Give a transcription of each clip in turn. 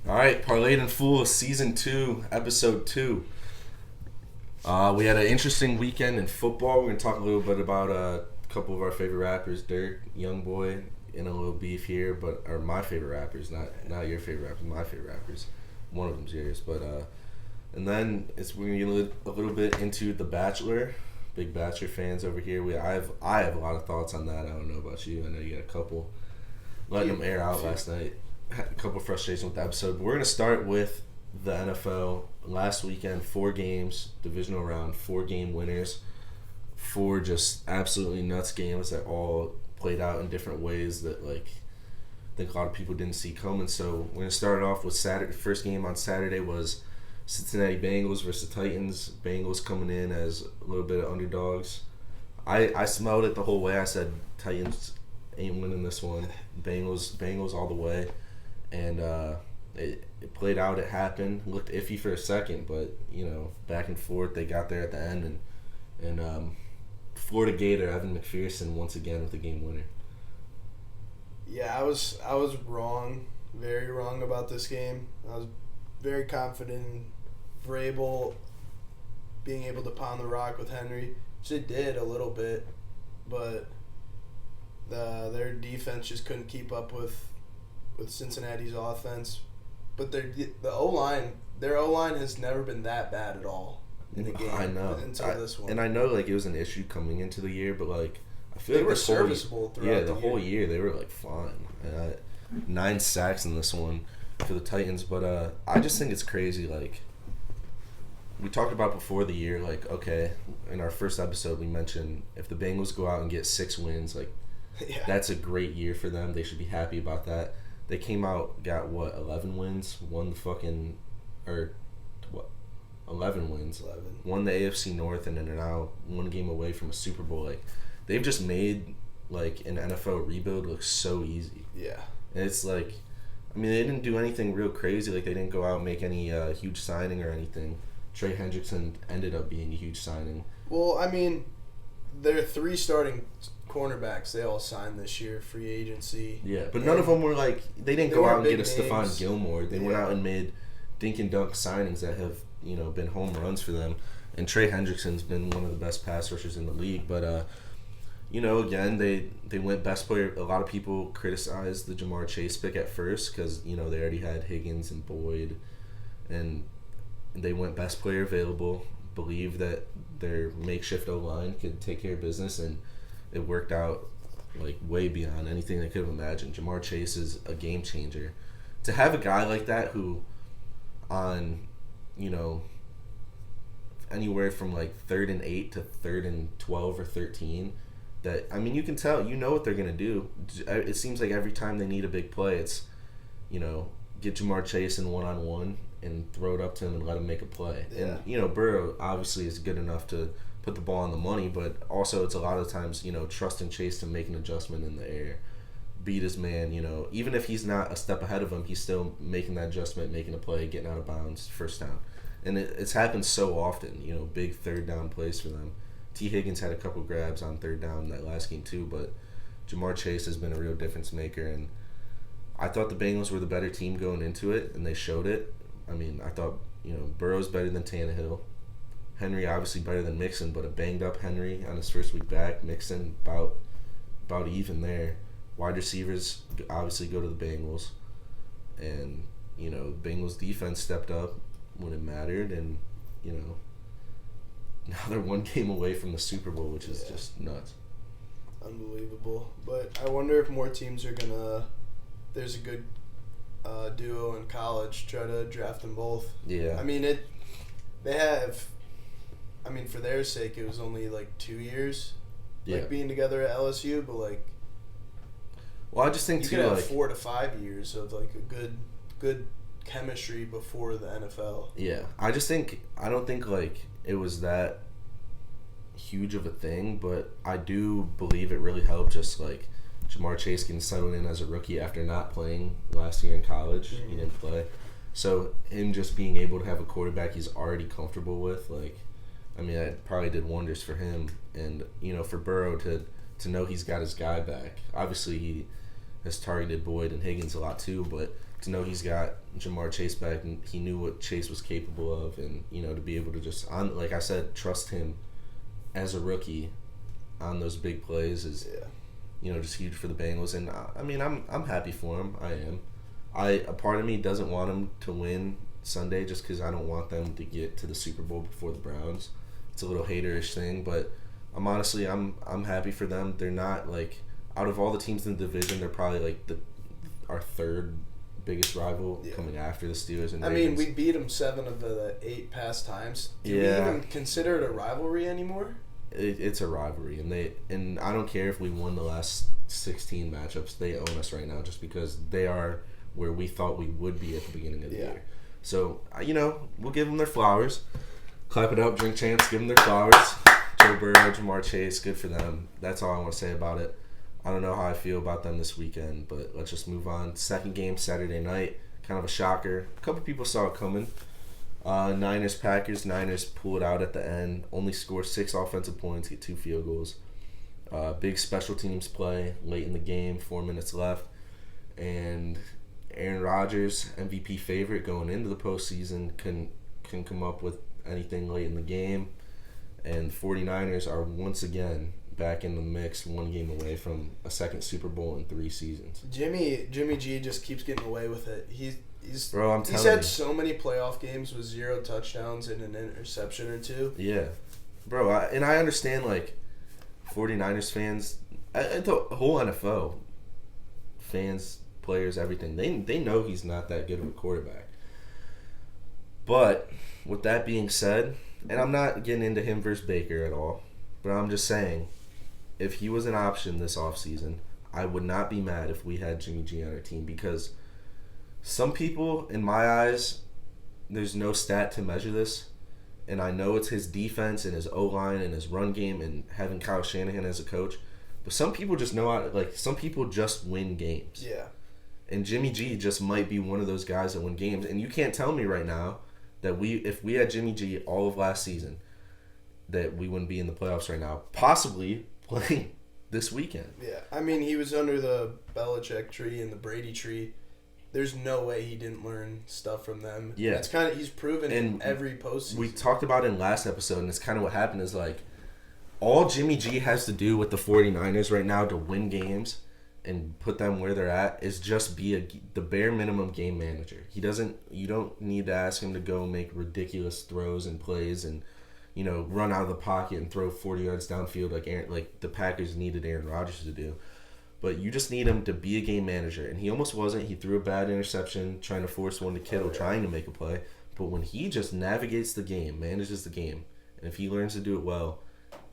All right, Parlayed in Full, Season 2, Episode 2. We had an interesting weekend in football. We're going to talk a little bit about a couple of our favorite rappers, Durk, Youngboy, and a little beef here, or my favorite rappers, not your favorite rappers, my favorite rappers. One of them's yours, and then we're going to get a little bit into The Bachelor. Big Bachelor fans over here. I have a lot of thoughts on that. I don't know about you. I know you got a couple. Letting them air out last night. Had a couple of frustrations with the episode. But we're going to start with the NFL. Last weekend, 4 games, divisional round, 4-game winners. 4 just absolutely nuts games that all played out in different ways that, I think a lot of people didn't see coming. So we're going to start off with Saturday. First game on Saturday was Cincinnati Bengals versus Titans. Bengals coming in as a little bit of underdogs. I smelled it the whole way. I said Titans ain't winning this one. Bengals all the way. And it played out. It happened. Looked iffy for a second, but back and forth. They got there at the end, and Florida Gator Evan McPherson once again with the game winner. Yeah, I was wrong, very wrong about this game. I was very confident in Vrabel being able to pound the rock with Henry, which they did a little bit, but their defense just couldn't keep up with Cincinnati's offense. But their O-line has never been that bad at all in the game. I know. Until this one. And I know it was an issue coming into the year, but I feel they like were serviceable throughout the whole year they were fine. 9 sacks in this one for the Titans, but I just think it's crazy. We talked about before the year, okay, in our first episode we mentioned if the Bengals go out and get 6 wins, yeah. That's a great year for them. They should be happy about that. They came out, got 11 wins, won the 11 wins, 11. Won the AFC North, and then are now 1 game away from a Super Bowl. They've just made an NFL rebuild look so easy. Yeah. And it's they didn't do anything real crazy. They didn't go out and make any huge signing or anything. Trey Hendrickson ended up being a huge signing. Well, their 3 starting cornerbacks they all signed this year, free agency. Yeah, but none of them were they didn't go out and get a Stephon Gilmore. They went out and made dink and dunk signings that have been home runs for them. And Trey Hendrickson's been one of the best pass rushers in the league. But again they went best player. A lot of people criticized the Jamar Chase pick at first because they already had Higgins and Boyd, and they went best player available. Believe that their makeshift O-line could take care of business, and it worked out way beyond anything they could have imagined. Jamar Chase is a game changer. To have a guy like that who on anywhere from 3rd and 8 to 3rd and 12 or 13, that you can tell what they're gonna do. It seems like every time they need a big play, it's get Jamar Chase in 1-on-1 and throw it up to him and let him make a play. Yeah. And Burrow obviously is good enough to put the ball on the money, but also it's a lot of times trusting Chase to make an adjustment in the air, beat his man. Even if he's not a step ahead of him, he's still making that adjustment, making a play, getting out of bounds, first down. And it's happened so often. Big 3rd down plays for them. T. Higgins had a couple grabs on 3rd down in that last game too, but Jamar Chase has been a real difference maker, and I thought the Bengals were the better team going into it, and they showed it. I thought Burrow's better than Tannehill. Henry obviously better than Mixon, but a banged up Henry on his first week back. Mixon about even there. Wide receivers obviously go to the Bengals, and the Bengals defense stepped up when it mattered, and now they're 1 game away from the Super Bowl, which is just nuts. Unbelievable. But I wonder if more teams are gonna. There's a good duo in college. Try to draft them both. Yeah. They have. For their sake, it was only 2 years. Being together at LSU, but Well, I just think you too, could have 4 to 5 years of a good chemistry before the NFL. Yeah, I don't think it was that huge of a thing, but I do believe it really helped just Jamar Chase getting settled in as a rookie after not playing last year in college. Mm-hmm. He didn't play. So him just being able to have a quarterback he's already comfortable with, that probably did wonders for him. And, for Burrow to know he's got his guy back. Obviously he has targeted Boyd and Higgins a lot too, but to know he's got Jamar Chase back, and he knew what Chase was capable of, and to be able to just, like I said, trust him as a rookie on those big plays is just huge for the Bengals. And I mean, I'm happy for him. I am. A part of me doesn't want him to win Sunday just because I don't want them to get to the Super Bowl before the Browns. It's a little haterish thing, but I'm happy for them. They're not like, out of all the teams in the division, they're probably like our third biggest rival coming after the Steelers and Ravens. I mean, we beat them 7 of the 8 past times. Do we even consider it a rivalry anymore? It's a rivalry, and I don't care if we won the last 16 matchups. They own us right now just because they are where we thought we would be at the beginning of the year. So, we'll give them their flowers. Clap it up, drink champs, give them their flowers. Joe Burrow, Jamar Chase, good for them. That's all I want to say about it. I don't know how I feel about them this weekend, but let's just move on. Second game, Saturday night. Kind of a shocker. A couple people saw it coming. Niners-Packers. Niners pull it out at the end. Only score 6 offensive points, get 2 field goals. Big special teams play late in the game, 4 minutes left. And Aaron Rodgers, MVP favorite going into the postseason, can come up with anything late in the game. And the 49ers are once again back in the mix, 1 game away from a second Super Bowl in 3 seasons. Jimmy G just keeps getting away with it. He's had so many playoff games with 0 touchdowns and an interception or 2. Yeah. Bro, I understand, like, 49ers fans, the whole NFL fans, players, everything, they know he's not that good of a quarterback. But with that being said, and I'm not getting into him versus Baker at all, but I'm just saying, if he was an option this offseason, I would not be mad if we had Jimmy G on our team, because some people, in my eyes, there's no stat to measure this, and I know it's his defense and his O-line and his run game and having Kyle Shanahan as a coach, but some people just know how, like, some people just win games. Yeah. And Jimmy G just might be one of those guys that win games, and you can't tell me right now that if we had Jimmy G all of last season, that we wouldn't be in the playoffs right now, possibly playing this weekend. Yeah, I mean, he was under the Belichick tree and the Brady tree. There's no way he didn't learn stuff from them. Yeah. It's kind of, he's proven in every postseason. We talked about it in last episode, and it's kind of what happened is, like, all Jimmy G has to do with the 49ers right now to win games and put them where they're at is just be the bare minimum game manager. You don't need to ask him to go make ridiculous throws and plays and, run out of the pocket and throw 40 yards downfield like the Packers needed Aaron Rodgers to do. But you just need him to be a game manager. And he almost wasn't. He threw a bad interception trying to force one to Kittle, trying to make a play. But when he just navigates the game, manages the game, and if he learns to do it well,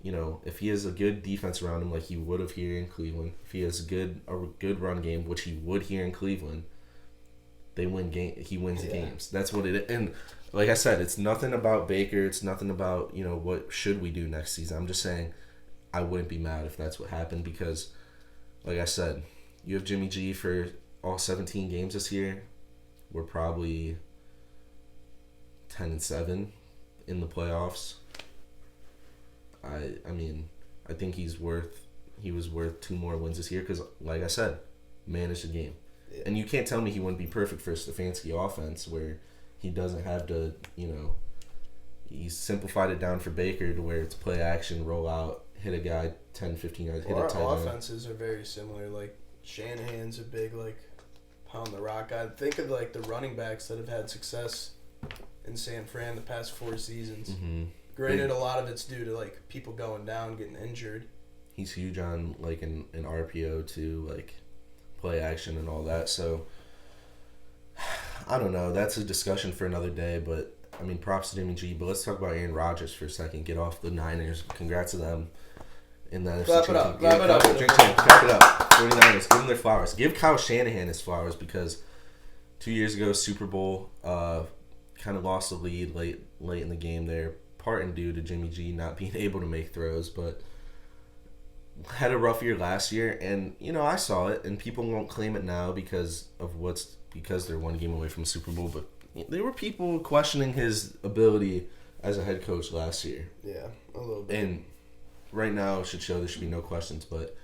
if he has a good defense around him like he would have here in Cleveland, if he has a good run game, which he would here in Cleveland, they win game. He wins the games. That's what it is. And like I said, it's nothing about Baker. It's nothing about, what should we do next season. I'm just saying I wouldn't be mad if that's what happened because, like I said, you have Jimmy G for all 17 games this year. We're probably 10-7 in the playoffs. I mean, I think he was worth 2 more wins this year because, like I said, manage the game. Yeah. And you can't tell me he wouldn't be perfect for a Stefanski offense where he doesn't have to, he's simplified it down for Baker to where it's play action, roll out, hit a guy 10, 15 yards, hit a tight end. Our offenses are very similar. Like, Shanahan's a big, pound the rock guy. Think of, the running backs that have had success in San Fran the past 4 seasons. Mm-hmm. Granted, a lot of it's due to, people going down, getting injured. He's huge on, an RPO too, play action and all that. So, I don't know. That's a discussion for another day, but, I mean, props to Jimmy G. But let's talk about Aaron Rodgers for a second. Get off the Niners. Congrats to them. In the NFC Clap it up. Clap it up. Clap it up. 49ers. Give them their flowers. Give Kyle Shanahan his flowers because 2 years ago, Super Bowl, kind of lost the lead late in the game there. Part and due to Jimmy G not being able to make throws, but had a rough year last year, and I saw it, and people won't claim it now because they're 1 game away from the Super Bowl, but there were people questioning his ability as a head coach last year. Yeah, a little bit. And right now it should show there should be no questions, but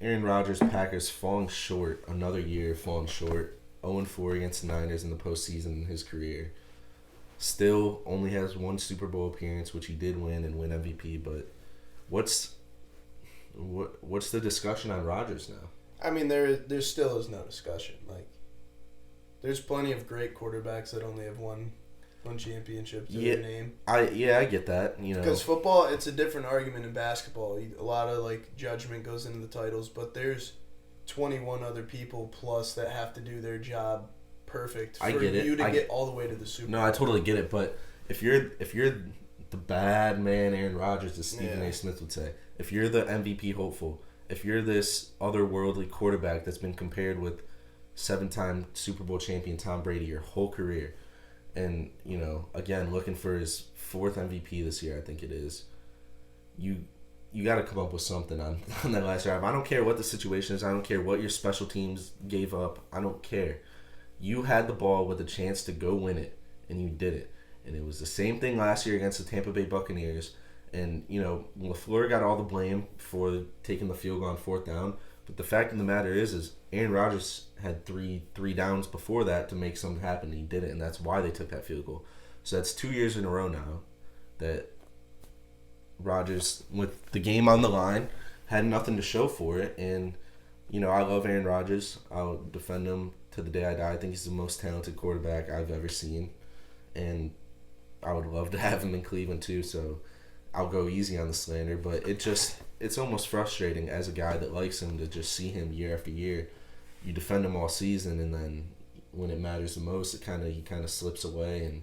Aaron Rodgers, Packers falling short, another year falling short. 0-4 against the Niners in the postseason in his career. Still only has one Super Bowl appearance, which he did win and win MVP. But what's the discussion on Rodgers now? I mean, there still is no discussion. Like, there's plenty of great quarterbacks that only have one championship to their name. I get that. Because football, it's a different argument in basketball. A lot of like judgment goes into the titles, but there's 21 other people plus that have to do their job perfect for you to get all the way to the Super Bowl. No, I totally get it. But if you're the bad man, Aaron Rodgers, as Stephen A. Smith would say, if you're the MVP hopeful, if you're this otherworldly quarterback that's been compared with 7-time Super Bowl champion Tom Brady your whole career, and, again, looking for his 4th MVP this year, I think it is, you got to come up with something on that last drive. I don't care what the situation is. I don't care what your special teams gave up. I don't care. You had the ball with a chance to go win it, and you did it. And it was the same thing last year against the Tampa Bay Buccaneers. And, LaFleur got all the blame for taking the field goal on 4th down. But the fact of the matter is Aaron Rodgers had three downs before that to make something happen, and he did it, and that's why they took that field goal. So that's 2 years in a row now that Rodgers, with the game on the line, had nothing to show for it. And, I love Aaron Rodgers. I'll defend him to the day I die. I think he's the most talented quarterback I've ever seen. And I would love to have him in Cleveland too, so I'll go easy on the slander. But it's almost frustrating as a guy that likes him to just see him year after year. You defend him all season, and then when it matters the most, he kind of slips away. And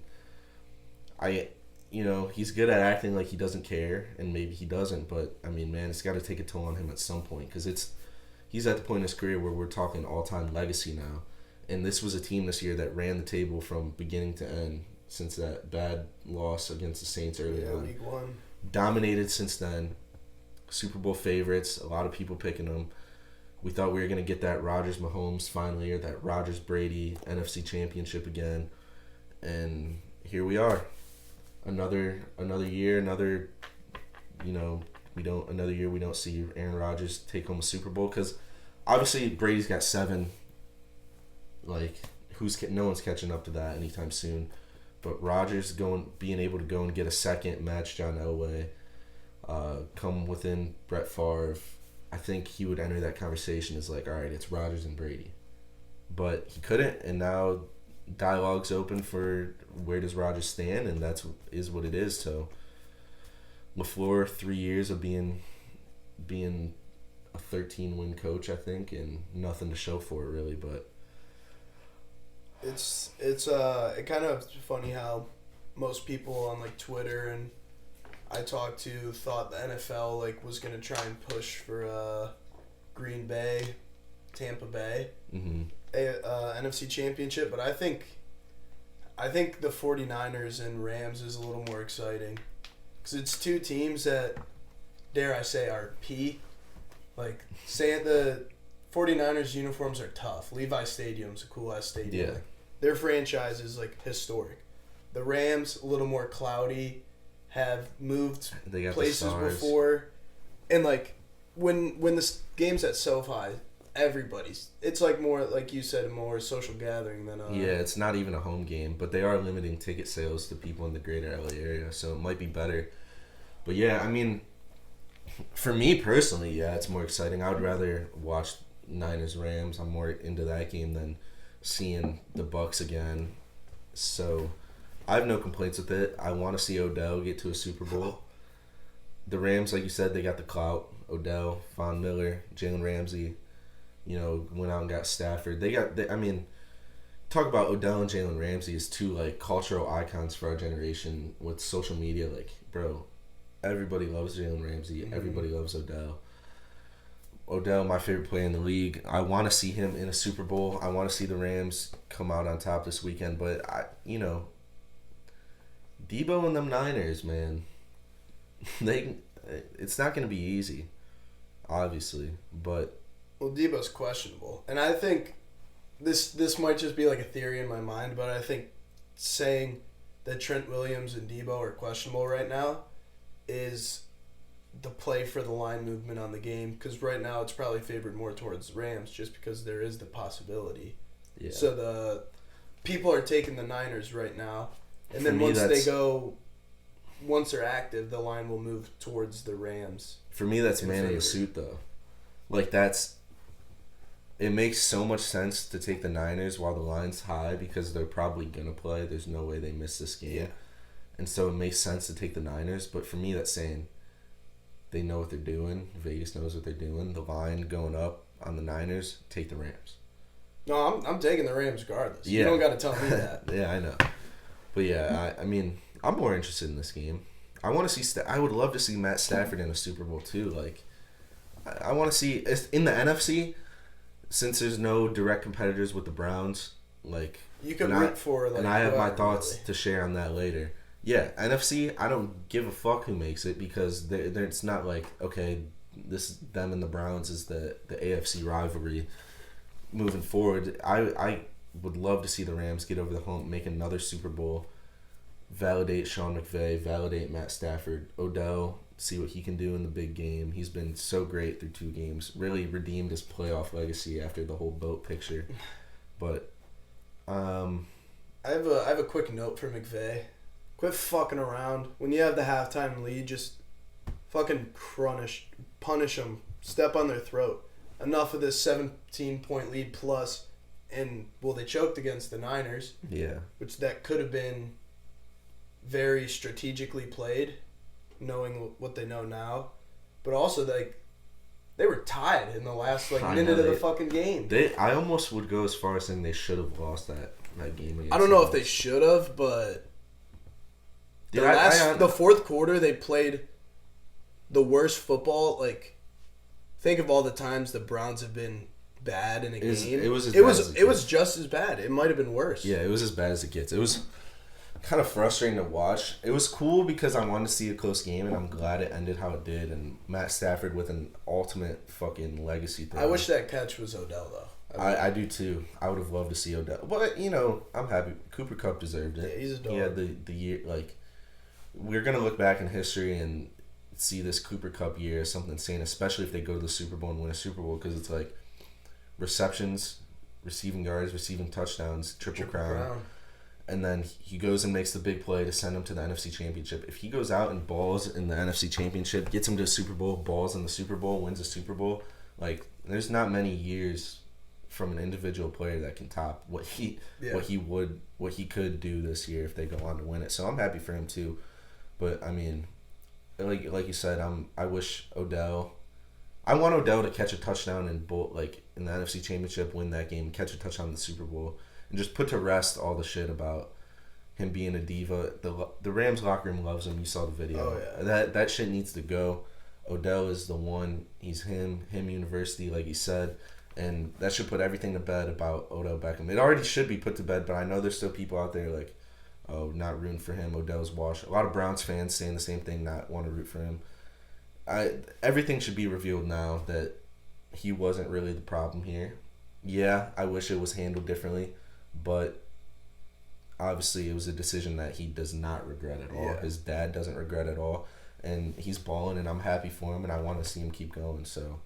he's good at acting like he doesn't care, and maybe he doesn't. But I mean, man, it's got to take a toll on him at some point, because he's at the point in his career where we're talking all-time legacy now. And this was a team this year that ran the table from beginning to end since that bad loss against the Saints early on. Week 1. Dominated since then. Super Bowl favorites. A lot of people picking them. We thought we were going to get that Rodgers-Mahomes finally, or that Rodgers-Brady NFC Championship again. And here we are. Another year, another year we don't see Aaron Rodgers take home a Super Bowl, because obviously Brady's got 7. Like, no one's catching up to that anytime soon. But Rodgers being able to go and get a second, match John Elway, come within Brett Favre, I think he would enter that conversation as like, all right, it's Rodgers and Brady. But he couldn't, and now dialogue's open for where does Rodgers stand, and is what it is. So LaFleur, 3 years of being a 13-win coach, I think, and nothing to show for it really. But it's kind of funny how most people on like Twitter and I talked to thought the NFL like was gonna try and push for Green Bay, Tampa Bay, NFC Championship, but I think the 49ers and Rams is a little more exciting, because it's two teams that, dare I say, are P. Like, say the 49ers uniforms are tough. Levi Stadium's a cool-ass stadium. Yeah. Like, their franchise is, like, historic. The Rams, a little more cloudy, have moved places before. And, like, when the game's at SoFi, it's like more, like you said, more social gathering than it's not even a home game, but they are limiting ticket sales to people in the greater LA area, so it might be better. But yeah, I mean, for me personally, yeah, it's more exciting. I would rather watch Niners Rams. I'm more into that game than seeing the Bucs again. So I have no complaints with it. I want to see Odell get to a Super Bowl. The Rams, like you said, they got the clout. Odell, Von Miller, Jalen Ramsey, went out and got Stafford. Talk about Odell and Jalen Ramsey as two, like, cultural icons for our generation with social media. Like, bro, everybody loves Jalen Ramsey. Mm-hmm. Everybody loves Odell. Odell, my favorite player in the league. I want to see him in a Super Bowl. I want to see the Rams come out on top this weekend. But, Debo and them Niners, man, it's not going to be easy, obviously. But well, Debo's questionable. And I think this might just be like a theory in my mind, but I think saying that Trent Williams and Debo are questionable right now is the play for the line movement on the game, because right now it's probably favored more towards the Rams just because there is the possibility. Yeah. So the people are taking the Niners right now, and For then me, once they're active, the line will move towards the Rams. For me, that's man in the suit, though. Like, it makes so much sense to take the Niners while the line's high because they're probably going to play. There's no way they miss this game. Yeah. And so it makes sense to take the Niners. But for me, that's saying they know what they're doing. Vegas knows what they're doing. The line going up on the Niners, take the Rams. No, I'm taking the Rams regardless. Yeah. You don't got to tell me that. Yeah, I know. But yeah, I mean, I'm more interested in this game. I want to see. I would love to see Matt Stafford in a Super Bowl too. Like, I want to see in the NFC, since there's no direct competitors with the Browns. Like, you can root for. Like, and I have my thoughts really to share on that later. Yeah, NFC. I don't give a fuck who makes it because it's not like, okay, them and the Browns is the AFC rivalry moving forward. I would love to see the Rams get over the hump, make another Super Bowl, validate Sean McVay, validate Matt Stafford, Odell, see what he can do in the big game. He's been so great through 2 games, really redeemed his playoff legacy after the whole boat picture. But I have a quick note for McVay. Quit fucking around. When you have the halftime lead, just fucking punish them, step on their throat. Enough of this 17-point lead plus, and they choked against the Niners. Yeah. Which that could have been very strategically played, knowing what they know now. But also, they were tied in the last minute of the fucking game. I almost would go as far as saying they should have lost that game against I don't know if they should have, but Dude, the fourth quarter they played the worst football. Like, think of all the times the Browns have been bad in a game. It was just as bad. It might have been worse. Yeah, it was as bad as it gets. It was kind of frustrating to watch. It was cool because I wanted to see a close game, and I'm glad it ended how it did. And Matt Stafford with an ultimate fucking legacy thing. I wish that catch was Odell, though. I do too. I would have loved to see Odell. But, I'm happy. Cooper Kupp deserved it. Yeah, he's a dog. He had the year, we're going to look back in history and see this Cooper Kupp year as something insane, especially if they go to the Super Bowl and win a Super Bowl, because it's like receptions, receiving yards, receiving touchdowns, triple crown. And then he goes and makes the big play to send him to the NFC Championship. If he goes out and balls in the NFC Championship, gets him to a Super Bowl, balls in the Super Bowl, wins a Super Bowl, there's not many years from an individual player that can top what he could do this year if they go on to win it. So I'm happy for him too. But I mean, like you said, I wish Odell. I want Odell to catch a touchdown in the NFC Championship, win that game, catch a touchdown in the Super Bowl, and just put to rest all the shit about him being a diva. The Rams locker room loves him. You saw the video. Oh, yeah. That shit needs to go. Odell is the one. He's him university, like he said. And that should put everything to bed about Odell Beckham. It already should be put to bed, but I know there's still people out there not rooting for him. Odell's washed. A lot of Browns fans saying the same thing, not want to root for him. Everything should be revealed now that he wasn't really the problem here. Yeah, I wish it was handled differently, but obviously it was a decision that he does not regret at all. Yeah. His dad doesn't regret at all, and he's balling, and I'm happy for him, and I want to see him keep going. So,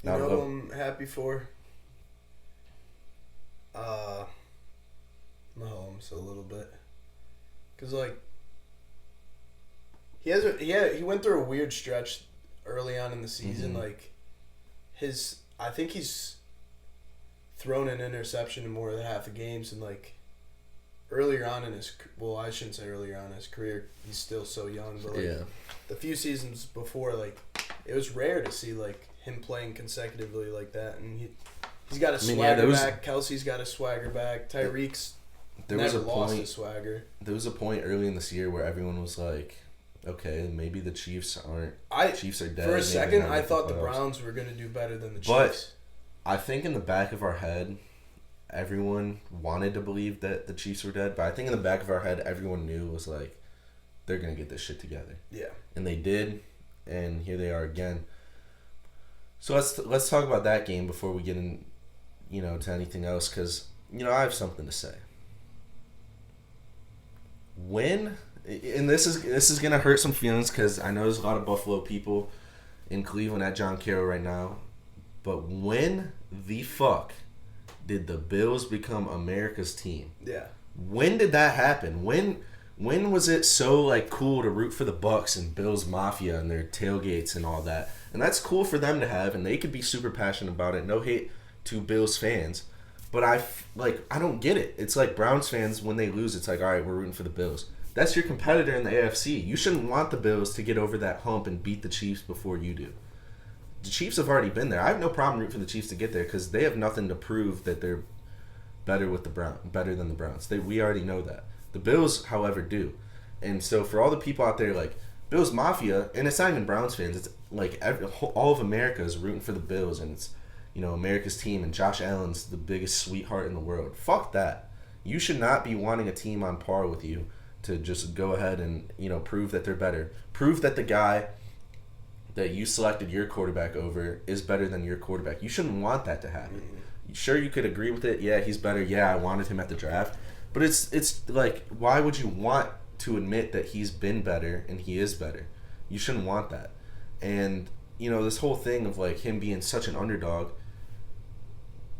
you know who I'm happy for? Mahomes a little bit, cause he went through a weird stretch early on in the season. Mm-hmm. I think he's thrown an interception in more than half the games, and earlier on in his, well, I shouldn't say earlier on in his career, he's still so young, but the few seasons before, it was rare to see him playing consecutively like that, and he's got a swagger back. Kelsey's got a swagger back. Tyreek's never lost his swagger. There was a point early in this year where everyone was like, okay, maybe the Chiefs are dead. For a second, I thought the Browns were going to do better than the Chiefs. But I think in the back of our head, everyone wanted to believe that the Chiefs were dead. But I think in the back of our head, everyone knew was they're going to get this shit together. Yeah. And they did, and here they are again. So let's talk about that game before we get in, to anything else, because I have something to say. When and this is gonna hurt some feelings because I know there's a lot of Buffalo people in Cleveland at John Carroll right now. But when the fuck did the Bills become America's team? Yeah. When did that happen? When was it so like cool to root for the Bucks and Bills Mafia and their tailgates and all that? And that's cool for them to have, and they could be super passionate about it. No hate to Bills fans, but I don't get it. It's like Browns fans when they lose, it's like, all right, we're rooting for the Bills. That's your competitor in the AFC. You shouldn't want the Bills to get over that hump and beat the Chiefs before you do. The Chiefs have already been there. I have no problem rooting for the Chiefs to get there because they have nothing to prove that they're better than the Browns. We already know that. The Bills, however, do. And so for all the people out there like Bills Mafia, and it's not even Browns fans, it's like all of America is rooting for the Bills, and it's, you know, America's team, and Josh Allen's the biggest sweetheart in the world. Fuck that. You should not be wanting a team on par with you to just go ahead and, you know, prove that they're better. Prove that the guy that you selected your quarterback over is better than your quarterback. You shouldn't want that to happen. Sure, you could agree with it. Yeah, he's better. Yeah, I wanted him at the draft. But it's like, why would you want to admit that he's been better and he is better? You shouldn't want that. And, you know, this whole thing of, like, him being such an underdog,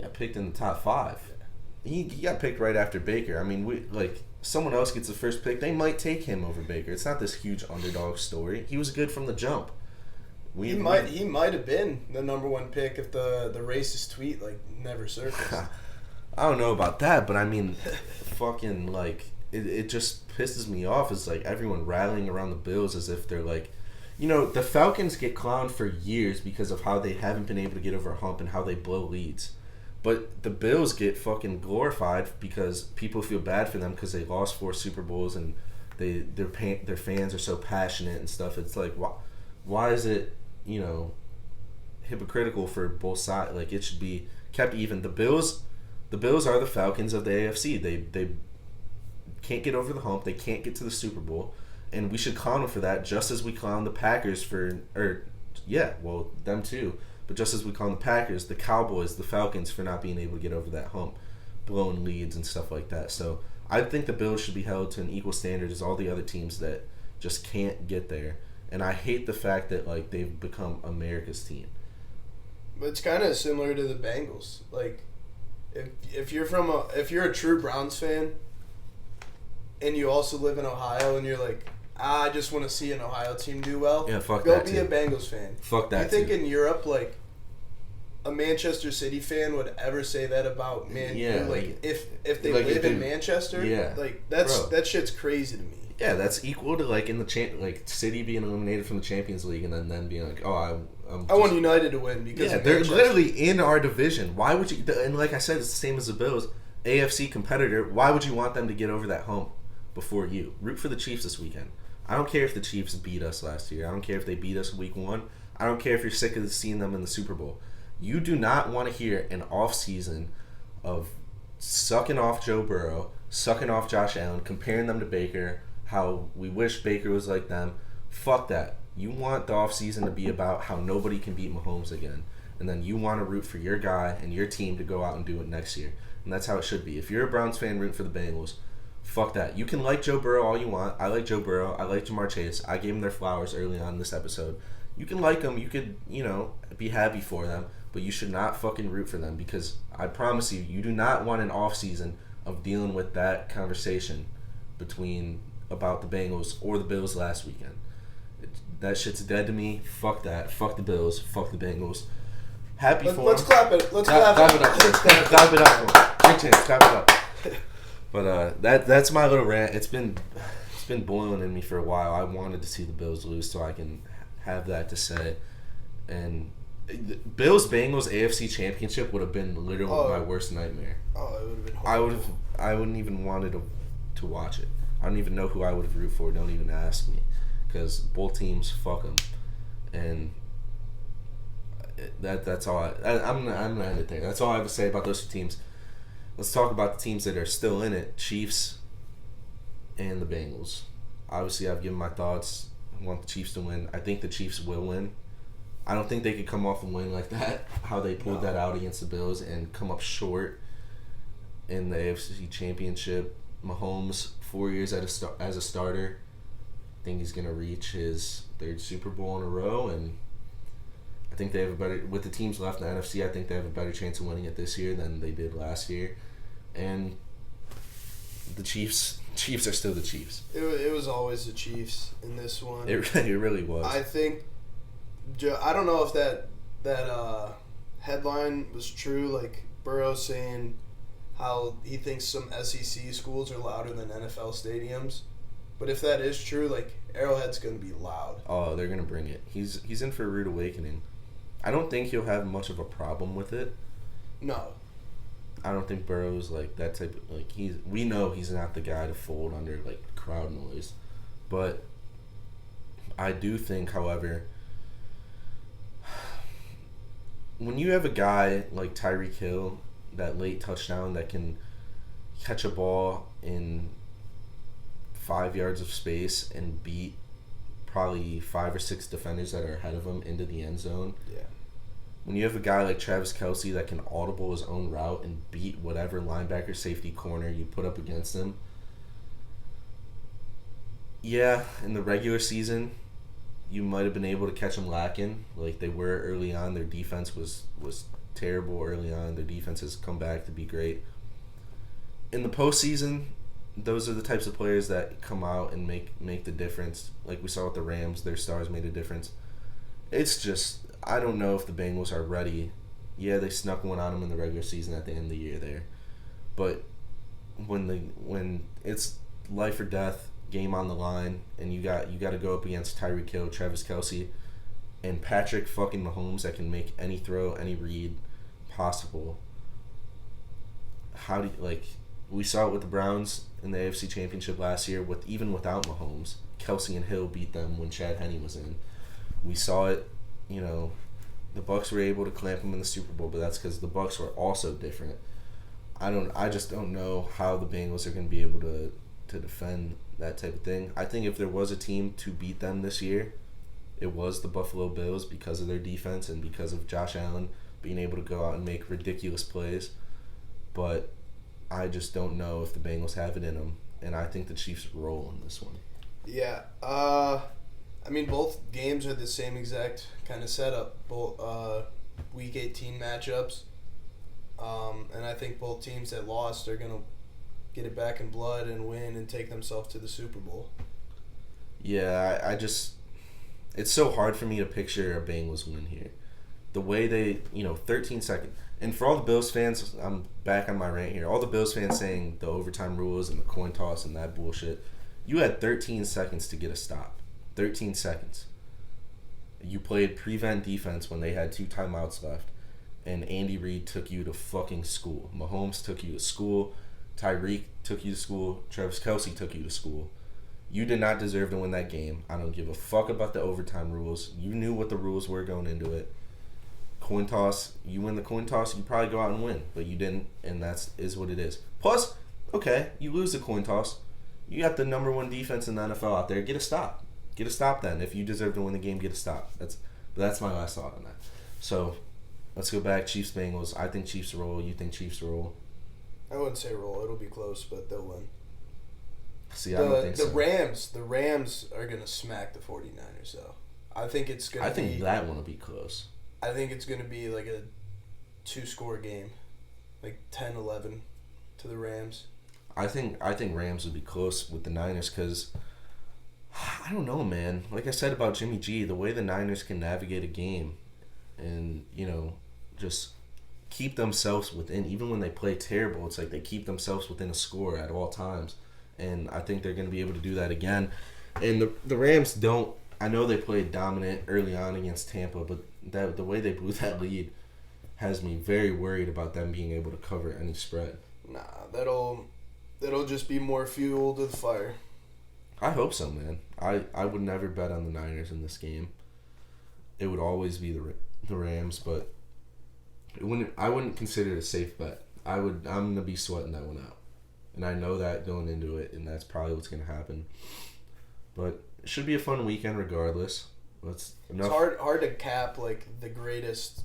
got picked in the top 5. He got picked right after Baker. I mean, someone else gets the first pick, they might take him over Baker. It's not this huge underdog story. He was good from the jump. He might have been the number 1 pick if the racist tweet never surfaced. I don't know about that, but I mean, fucking it just pisses me off. It's like everyone rallying around the Bills as if they're like, you know, the Falcons get clowned for years because of how they haven't been able to get over a hump and how they blow leads. But the Bills get fucking glorified because people feel bad for them because they lost 4 Super Bowls and their fans are so passionate and stuff. It's like, why is it, you know, hypocritical for both sides? Like, it should be kept even. The Bills are the Falcons of the AFC. They can't get over the hump. They can't get to the Super Bowl, and we should clown them for that, just as we clown the Packers them too. But just as we clown the Packers, the Cowboys, the Falcons for not being able to get over that hump, blowing leads and stuff like that. So I think the Bills should be held to an equal standard as all the other teams that just can't get there. And I hate the fact that they've become America's team. But it's kind of similar to the Bengals. Like, if you're a true Browns fan, and you also live in Ohio, and you're like, I just want to see an Ohio team do well. Yeah, fuck go that. Go be too. a Bengals fan. Fuck that. You think too. in Europe, a Manchester City fan would ever say that about Man U? Yeah, if they live in Manchester, yeah, that shit's crazy to me. Yeah, that's equal to in the City being eliminated from the Champions League and then being like, oh, I want United to win because they're literally in our division. Why would you? And like I said, it's the same as the Bills, AFC competitor. Why would you want them to get over that hump before you? Root for the Chiefs this weekend. I don't care if the Chiefs beat us last year. I don't care if they beat us week 1. I don't care if you're sick of seeing them in the Super Bowl. You do not want to hear an off season of sucking off Joe Burrow, sucking off Josh Allen, comparing them to Baker. How we wish Baker was like them. Fuck that. You want the offseason to be about how nobody can beat Mahomes again. And then you want to root for your guy and your team to go out and do it next year. And that's how it should be. If you're a Browns fan rooting for the Bengals, fuck that. You can like Joe Burrow all you want. I like Joe Burrow. I like Jamar Chase. I gave them their flowers early on in this episode. You can like them. You could, be happy for them. But you should not fucking root for them because I promise you do not want an offseason of dealing with that conversation about the Bengals or the Bills last weekend. That shit's dead to me. Fuck that. Fuck the Bills. Fuck the Bengals. Happy for them. Let's clap it. Let's clap it up. Clap it up. Big chance. Clap it up. But that's my little rant. It's been boiling in me for a while. I wanted to see the Bills lose so I can have that to say. And Bills Bengals AFC Championship would have been literally my worst nightmare. Oh, it would have been horrible. I wouldn't even wanted to watch it. I don't even know who I would have rooted for. Don't even ask me, because both teams, fuck them, and that's all. I'm gonna end it there. That's all I have to say about those 2 teams. Let's talk about the teams that are still in it: Chiefs and the Bengals. Obviously, I've given my thoughts. I want the Chiefs to win. I think the Chiefs will win. I don't think they could come off and win like that. How they pulled that out against the Bills and come up short in the AFC Championship. Mahomes, 4 years as a starter, I think he's going to reach his third Super Bowl in a row, and I think they have a better, with the teams left in the NFC, I think they have a better chance of winning it this year than they did last year. And the Chiefs are still the Chiefs. It was always the Chiefs in this one. It really was. I think, I don't know if that headline was true, like Burrow saying how he thinks some SEC schools are louder than NFL stadiums. But if that is true, like, Arrowhead's going to be loud. Oh, they're going to bring it. He's in for a rude awakening. I don't think he'll have much of a problem with it. No. I don't think Burrow's like that type of, like, we know he's not the guy to fold under like crowd noise. But I do think, however, when you have a guy like Tyreek Hill, that late touchdown that can catch a ball in 5 yards of space and beat probably 5 or 6 defenders that are ahead of him into the end zone. Yeah. When you have a guy like Travis Kelce that can audible his own route and beat whatever linebacker, safety, corner you put up against him. Yeah, in the regular season, you might have been able to catch them lacking like they were early on. Their defense was terrible early on. Their defense has come back to be great. In the postseason, those are the types of players that come out and make the difference. Like we saw with the Rams, their stars made a difference. It's just, I don't know if the Bengals are ready. Yeah, they snuck one on them in the regular season at the end of the year there. But when it's life or death, game on the line, and you got to go up against Tyreek Hill, Travis Kelce, and Patrick fucking Mahomes that can make any throw, any read possible. How do you, like, we saw it with the Browns in the AFC Championship last year, even without Mahomes. Kelce and Hill beat them when Chad Henne was in. We saw it, the Bucs were able to clamp them in the Super Bowl, but that's because the Bucs were also different. I just don't know how the Bengals are going to be able to defend that type of thing. I think if there was a team to beat them this year, it was the Buffalo Bills because of their defense and because of Josh Allen being able to go out and make ridiculous plays. But I just don't know if the Bengals have it in them, and I think the Chiefs roll in this one. Yeah. Both games are the same exact kind of setup. Both Week 18 matchups. And I think both teams that lost are going to get it back in blood and win and take themselves to the Super Bowl. Yeah, I just... It's so hard for me to picture a Bengals win here. The way they, 13 seconds. And for all the Bills fans, I'm back on my rant here. All the Bills fans saying the overtime rules and the coin toss and that bullshit. You had 13 seconds to get a stop. 13 seconds. You played prevent defense when they had 2 timeouts left. And Andy Reid took you to fucking school. Mahomes took you to school. Tyreek took you to school. Travis Kelce took you to school. You did not deserve to win that game. I don't give a fuck about the overtime rules. You knew what the rules were going into it. Coin toss, you win the coin toss, you probably go out and win. But you didn't, and that is what it is. Plus, okay, you lose the coin toss. You got the number 1 defense in the NFL out there. Get a stop. Get a stop then. If you deserve to win the game, get a stop. That's my last thought on that. So, let's go back. Chiefs, Bengals. I think Chiefs roll. You think Chiefs roll? I wouldn't say roll. It'll be close, but they'll win. See, I don't think so. The Rams are going to smack the 49ers, though. I think it's going to be... I think that one will be close. I think it's going to be like a 2-score game. Like 10-11 to the Rams. I think Rams would be close with the Niners because... I don't know, man. Like I said about Jimmy G, the way the Niners can navigate a game and, just keep themselves within, even when they play terrible, it's like they keep themselves within a score at all times. And I think they're going to be able to do that again. And the Rams don't, I know they played dominant early on against Tampa, but the way they blew that lead has me very worried about them being able to cover any spread. Nah, that'll just be more fuel to the fire. I hope so, man. I would never bet on the Niners in this game. It would always be the Rams, but I wouldn't consider it a safe bet. I'm gonna be sweating that one out, and I know that going into it, and that's probably what's gonna happen. But it should be a fun weekend regardless. It's hard to cap like the greatest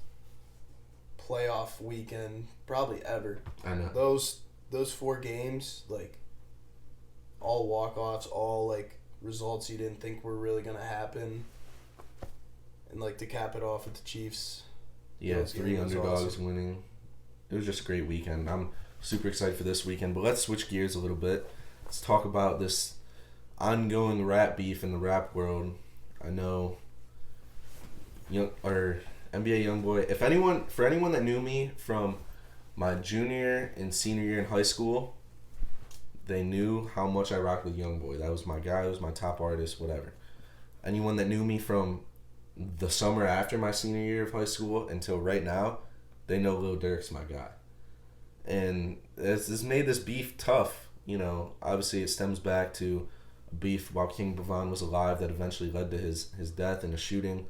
playoff weekend probably ever. I know those 4 games, like all walk-offs, all like results you didn't think were really gonna happen, and like to cap it off with the Chiefs. Yeah, 3 underdogs winning. It was just a great weekend. I'm super excited for this weekend. But let's switch gears a little bit. Let's talk about this ongoing rap beef in the rap world. I know, NBA Youngboy. For anyone that knew me from my junior and senior year in high school, they knew how much I rocked with Youngboy. That was my guy. That was my top artist. Whatever. Anyone that knew me from the summer after my senior year of high school until right now, they know Lil Durk's my guy. And this made this beef tough. Obviously it stems back to a beef while King Bavon was alive that eventually led to his death in a shooting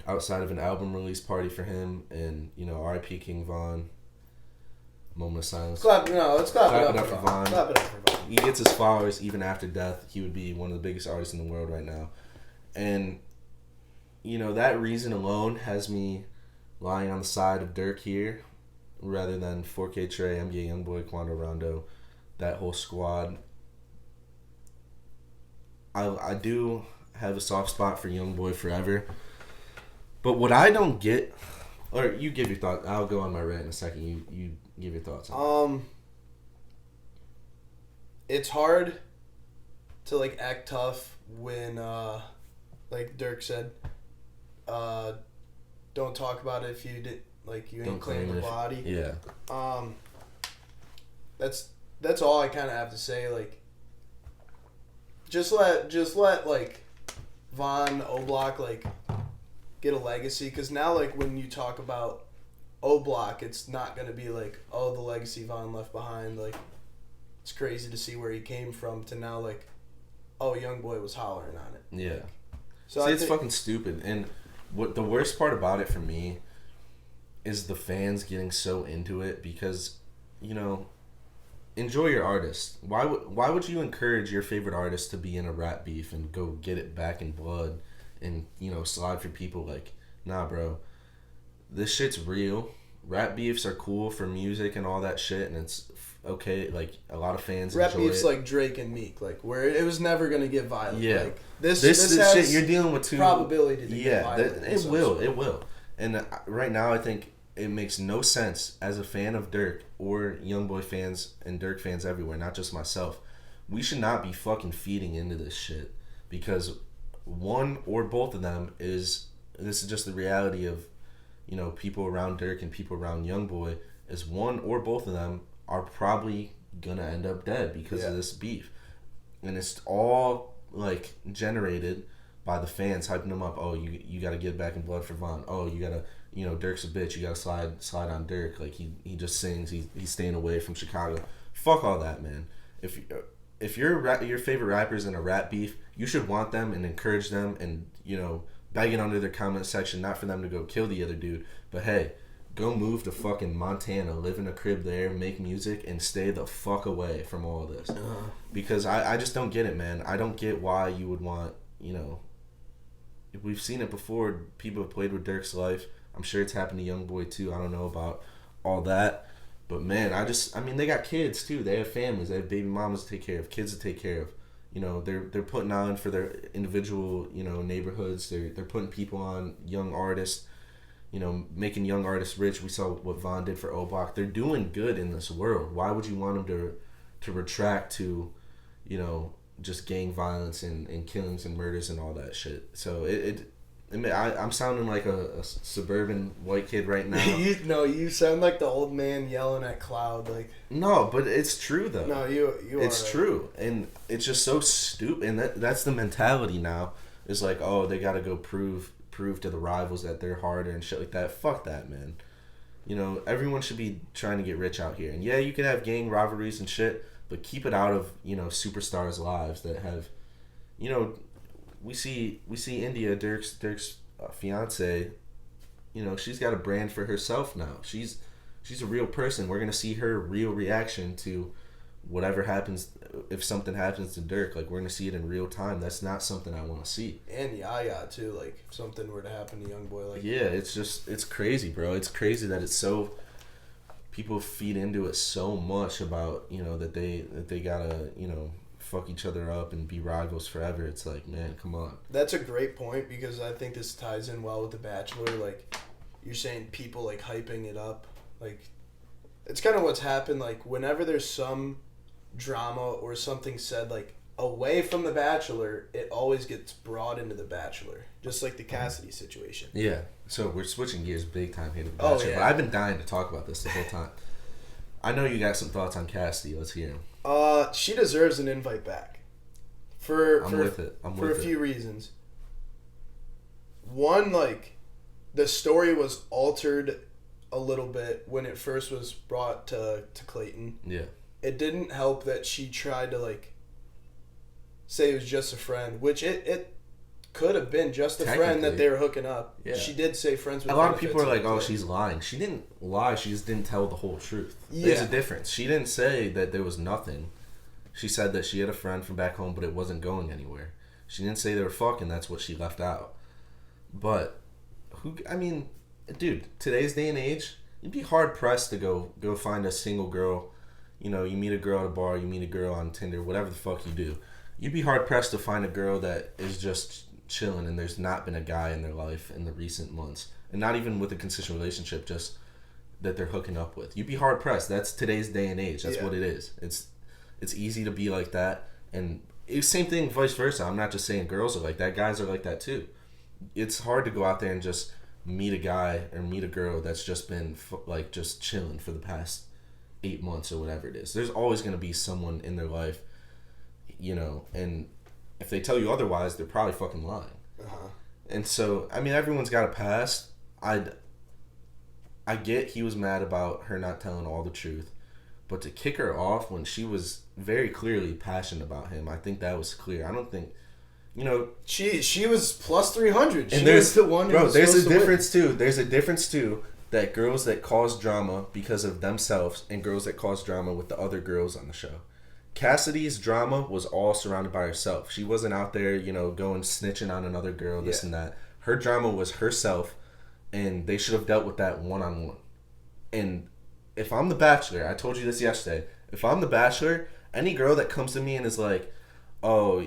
outside of an album release party for him. And, R.I.P. King Von. Moment of silence. Let's clap it up for Von. Clap it up for Von. He gets his flowers even after death. He would be one of the biggest artists in the world right now. And, that reason alone has me lying on the side of Durk here rather than 4K Trey, NBA Youngboy, Quando Rondo, that whole squad. I do have a soft spot for Youngboy forever. But what I don't get, or you give your thoughts. I'll go on my rant in a second. You give your thoughts on it. It's hard to like act tough when like Durk said, don't talk about it if you did you ain't claim the body. Yeah. That's all I kind of have to say. Like, just let like Von O-Block get a legacy, because now when you talk about O-Block, it's not gonna be the legacy Von left behind. It's crazy to see where he came from to now Youngboy was hollering on it. Yeah. So it's fucking stupid. And what the worst part about it for me is the fans getting so into it because, enjoy your artist. Why would you encourage your favorite artist to be in a rap beef and go get it back in blood and, slide for people? Nah, bro. This shit's real. Rap beefs are cool for music and all that shit, and it's okay. A lot of fans rap enjoy beefs it. Like Drake and Meek, where it was never gonna get violent. Yeah. This has shit you're dealing with too. Probability to get violent. It will. And right now, I think it makes no sense as a fan of Durk or Youngboy fans and Durk fans everywhere, not just myself. We should not be fucking feeding into this shit because one or both of them this is just the reality of, people around Durk and people around Youngboy, is one or both of them are probably gonna end up dead because of this beef. And it's all generated by the fans hyping them up. Oh, you gotta get back in blood for Von. Oh, you gotta, Durk's a bitch. You gotta slide on Durk. He just sings. He's staying away from Chicago. Fuck all that, man. If your favorite rapper's in a rap beef, you should want them and encourage them and beg it under their comment section, not for them to go kill the other dude, but hey, go move to fucking Montana, live in a crib there, make music, and stay the fuck away from all of this. Because I just don't get it, man. I don't get why you would want, we've seen it before. People have played with Durk's life. I'm sure it's happened to Youngboy too. I don't know about all that. But man, they got kids too. They have families. They have baby mamas to take care of, kids to take care of. They're putting on for their individual, neighborhoods. They're putting people on, young artists, making young artists rich. We saw what Von did for O-Block. They're doing good in this world. Why would you want them to retract to, just gang violence and killings and murders and all that shit? So I'm sounding like a suburban white kid right now. You sound like the old man yelling at cloud. No, but it's true though. No, you it's right. true, and it's just so stupid. And that's the mentality now. Is oh, they gotta go prove to the rivals that they're harder and shit like that. Fuck that, man. Everyone should be trying to get rich out here. And yeah, you can have gang rivalries and shit, but keep it out of superstars' lives that have, We see India, Dirk's fiance. She's got a brand for herself now. She's a real person. We're gonna see her real reaction to whatever happens. If something happens to Durk, we're gonna see it in real time. That's not something I want to see. And Yaya too. If something were to happen to Youngboy, yeah, it's crazy, bro. It's crazy that it's so. People feed into it so much about that they gotta fuck each other up and be rivals forever. It's like, man, come on. That's a great point because I think this ties in well with The Bachelor. Like, you're saying people, like, hyping it up. Like, it's kind of what's happened. Like, whenever there's some drama or something said, like, away from The Bachelor, it always gets brought into The Bachelor. Just like the Cassidy situation. Yeah. So we're switching gears big time here to The Bachelor. Oh, yeah. But I've been dying to talk about this the whole time. I know you got some thoughts on Cassidy. Let's hear them. She deserves an invite back. I'm with it. For a few reasons. One, like, the story was altered a little bit when it first was brought to Clayton. Yeah. It didn't help that she tried to, like, say it was just a friend, which it could have been just a friend that they were hooking up. Yeah. She did say friends with a lot of people are like, oh, she's lying. She didn't lie. She just didn't tell the whole truth. Yeah. There's a difference. She didn't say that there was nothing. She said that she had a friend from back home, but it wasn't going anywhere. She didn't say they were fucking. That's what she left out. But, dude, today's day and age, you'd be hard-pressed to go find a single girl. You know, you meet a girl at a bar, you meet a girl on Tinder, whatever the fuck you do. You'd be hard-pressed to find a girl that is just chilling and there's not been a guy in their life in the recent months. And not even with a consistent relationship, just that they're hooking up with. You'd be hard-pressed. That's today's day and age. That's what it is. It's easy to be like that. And it's same thing vice versa. I'm not just saying girls are like that. Guys are like that too. It's hard to go out there and just meet a guy or meet a girl that's just been like just chilling for the past 8 months or whatever it is. There's always going to be someone in their life, you know, and if they tell you otherwise, they're probably fucking lying. Uh-huh. And so, everyone's got a past. I get he was mad about her not telling all the truth, but to kick her off when she was very clearly passionate about him, I think that was clear. I don't think, you know, she was plus 300. And there's the one. Bro, there's a difference too. There's a difference too that girls that cause drama because of themselves and girls that cause drama with the other girls on the show. Cassidy's drama was all surrounded by herself. She wasn't out there, you know, going snitching on another girl, this and that. Her drama was herself, and they should have dealt with that one-on-one. And if I'm the Bachelor, I told you this yesterday, if I'm the Bachelor, any girl that comes to me and is like, oh,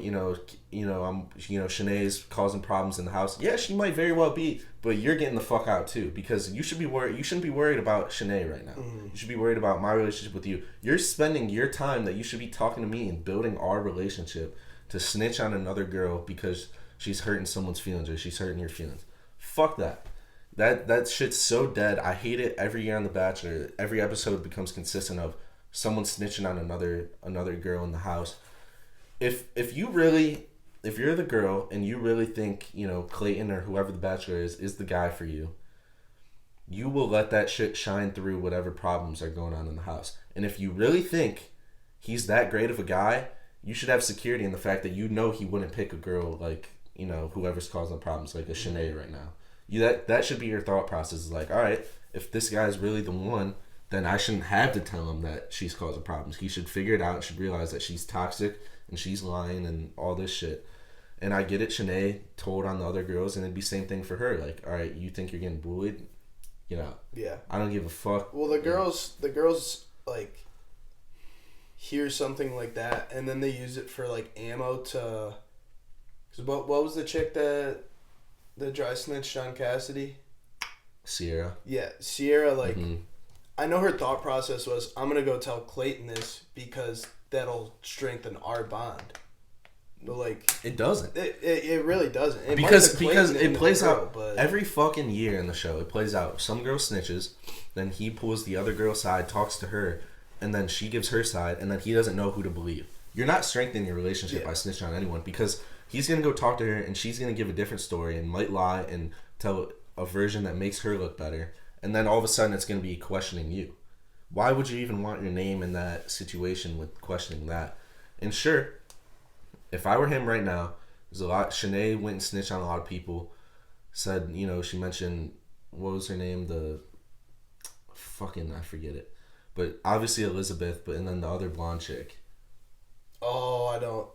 Shanae's causing problems in the house. Yeah, she might very well be, but you're getting the fuck out too, because you should be worried. You shouldn't be worried about Shanae right now. Mm-hmm. You should be worried about my relationship with you. You're spending your time that you should be talking to me and building our relationship to snitch on another girl because she's hurting someone's feelings or she's hurting your feelings. Fuck that. That shit's so dead. I hate it every year on The Bachelor. Every episode becomes consistent of someone snitching on another girl in the house. If you're the girl and you really think, you know, Clayton or whoever the Bachelor is the guy for you, you will let that shit shine through whatever problems are going on in the house. And if you really think he's that great of a guy, you should have security in the fact that you know he wouldn't pick a girl like, you know, whoever's causing problems, like a Shanae right now. That should be your thought process. Is like, all right, if this guy's really the one, then I shouldn't have to tell him that she's causing problems. He should figure it out and should realize that she's toxic and she's lying and all this shit. And I get it, Shanae told on the other girls, and it'd be same thing for her. Like, all right, you think you're getting bullied? Get out. Yeah. I don't give a fuck. Well, the girls, like, hear something like that, and then they use it for, like, ammo to... Cause what was the chick that dry snitched on Cassidy? Sierra. Yeah, Sierra, like... Mm-hmm. I know her thought process was, I'm going to go tell Clayton this because that'll strengthen our bond. But, like... It doesn't. It really doesn't. It because it plays out every fucking year in the show. It plays out. Some girl snitches, then he pulls the other girl's side, talks to her, and then she gives her side, and then he doesn't know who to believe. You're not strengthening your relationship by snitching on anyone because he's going to go talk to her, and she's going to give a different story and might lie and tell a version that makes her look better. And then all of a sudden it's going to be questioning you. Why would you even want your name in that situation with questioning that? And sure, if I were him right now, there's a lot. Shanae went and snitched on a lot of people. Said, you know, she mentioned, what was her name? I forget it. But obviously Elizabeth, and then the other blonde chick. Oh, I don't.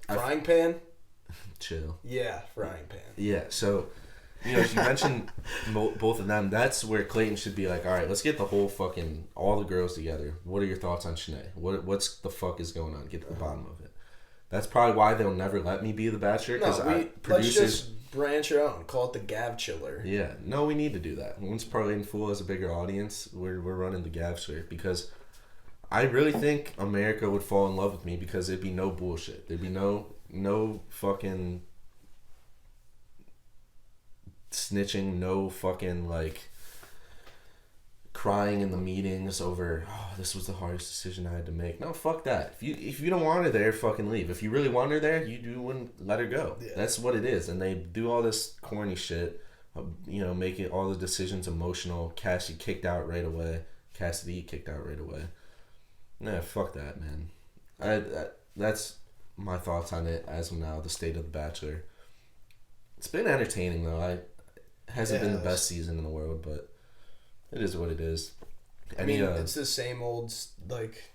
Frying pan? Chill. Yeah, frying pan. Yeah, so... you mentioned both of them. That's where Clayton should be like, all right, let's get the whole all the girls together. What are your thoughts on Shanae? What's the fuck is going on? Get to the bottom of it. That's probably why they'll never let me be the Bachelor, because let's just branch out and call it the Gav Chiller. Yeah, no, we need to do that. Once Parlayed and Fool has a bigger audience, we're running the Gav Chiller, because I really think America would fall in love with me, because there'd be no bullshit. There'd be no fucking snitching, no fucking like crying in the meetings over, oh, this was the hardest decision I had to make. No, fuck that. If you don't want her there, fucking leave. If you really want her there, you do and let her go. Yeah. That's what it is. And they do all this corny shit, making all the decisions emotional. Cassidy kicked out right away. Nah, fuck that, man. That's my thoughts on it as of now, the state of The Bachelor. It's been entertaining, though. It hasn't been the best season in the world, but it is what it is. It's the same old, like,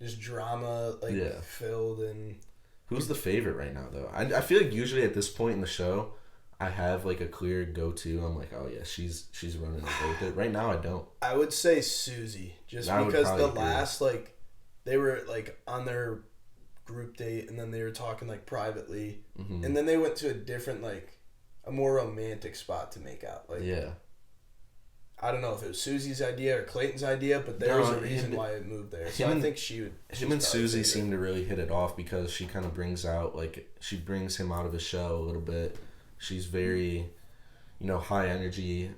just drama, filled and... Who's the favorite right now, though? I feel like usually at this point in the show, I have, like, a clear go-to. I'm like, oh, yeah, she's running away with it. Right now, I don't. I would say Susie, just because the last, like, they were, like, on their group date, and then they were talking, like, privately, and then they went to a different, like, a more romantic spot to make out. Like, yeah. I don't know if it was Susie's idea or Clayton's idea, but there was a reason why it moved there. So I think she would... Him and Susie seem to really hit it off, because she kind of brings him out of his shell a little bit. She's very, high energy,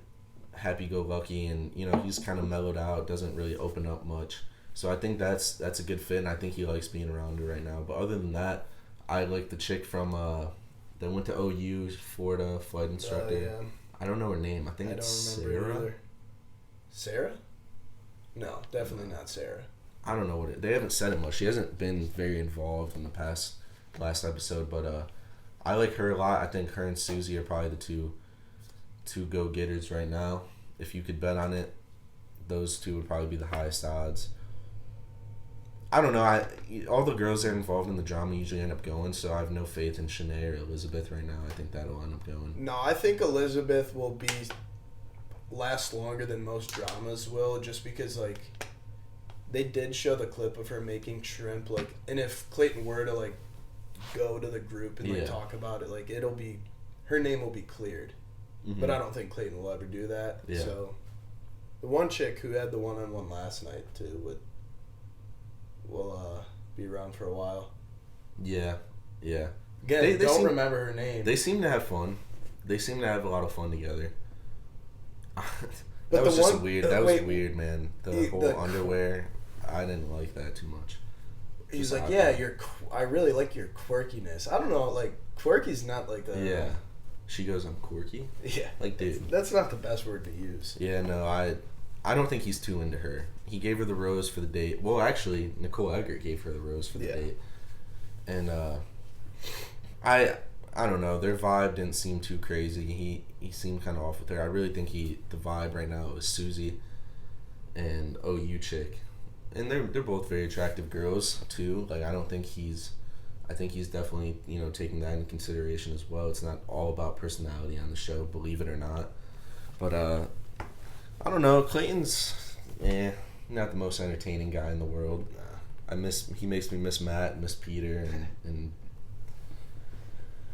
happy-go-lucky, and, he's kind of mellowed out, doesn't really open up much. So I think that's a good fit, and I think he likes being around her right now. But other than that, I like the chick from, that went to OU, Florida, flight instructor. Yeah. I don't know her name. I think it's Sarah. Either. Sarah? No, definitely not Sarah. I don't know they haven't said it much. She hasn't been very involved in the last episode, but I like her a lot. I think her and Susie are probably the two go-getters right now. If you could bet on it, those two would probably be the highest odds. I don't know. All the girls that are involved in the drama usually end up going, so I have no faith in Shanae or Elizabeth right now. I think that'll end up going. No, I think Elizabeth will last longer than most dramas will, just because, like, they did show the clip of her making shrimp, like, and if Clayton were to, like, go to the group and, like, talk about it, like, her name will be cleared. Mm-hmm. But I don't think Clayton will ever do that. Yeah. So, the one chick who had the one-on-one last night, too, will be around for a while. Yeah. Again, they don't remember her name. They seem to have fun. They seem to have a lot of fun together. That was weird, man. The whole underwear, I didn't like that too much. He's like, yeah, I really like your quirkiness. I don't know, like, quirky's not like that. Yeah. She goes, I'm quirky? Yeah. Like, dude. That's not the best word to use. Yeah, no, I don't think he's too into her. He gave her the rose for the date. Well, actually, Nicole Eggert gave her the rose for the date. And I don't know. Their vibe didn't seem too crazy. He seemed kind of off with her. I really think the vibe right now is Susie and OU chick. And they're both very attractive girls too. Like, I think he's definitely, taking that into consideration as well. It's not all about personality on the show, believe it or not. But I don't know. Clayton's not the most entertaining guy in the world. Nah. He makes me miss Matt, miss Peter, and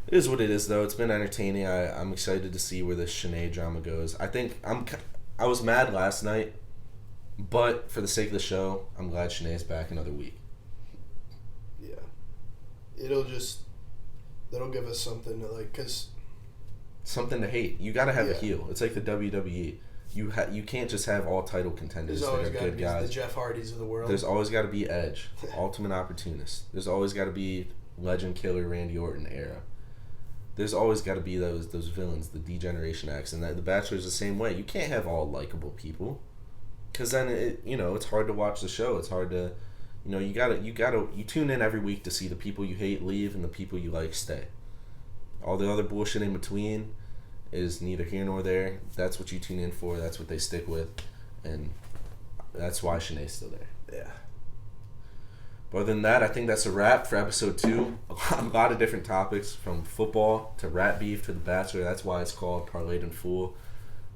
it is what it is, though. It's been entertaining. I'm excited to see where this Shanae drama goes. I was mad last night, but for the sake of the show, I'm glad Shanae's back another week. Yeah. That'll give us something to, like, cause something to hate. You gotta have a heel. It's like the WWE. You can't just have all title contenders that are good guys. The Jeff Hardys of the world. There's always got to be Edge, ultimate opportunist. There's always got to be legend killer Randy Orton era. There's always got to be those villains, the D-Generation X, and The Bachelor's the same way. You can't have all likable people, because then it's hard to watch the show. It's hard to, you tune in every week to see the people you hate leave and the people you like stay. All the other bullshit in between is neither here nor there. That's what you tune in for. That's what they stick with, and that's why Shanae's still there. Yeah. But other than that, I think that's a wrap for episode 2. A lot of different topics, from football to rap beef to The Bachelor. That's why it's called Parlayed in Full.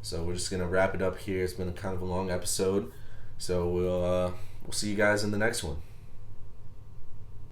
So we're just going to wrap it up here. It's been kind of a long episode. So we'll see you guys in the next one.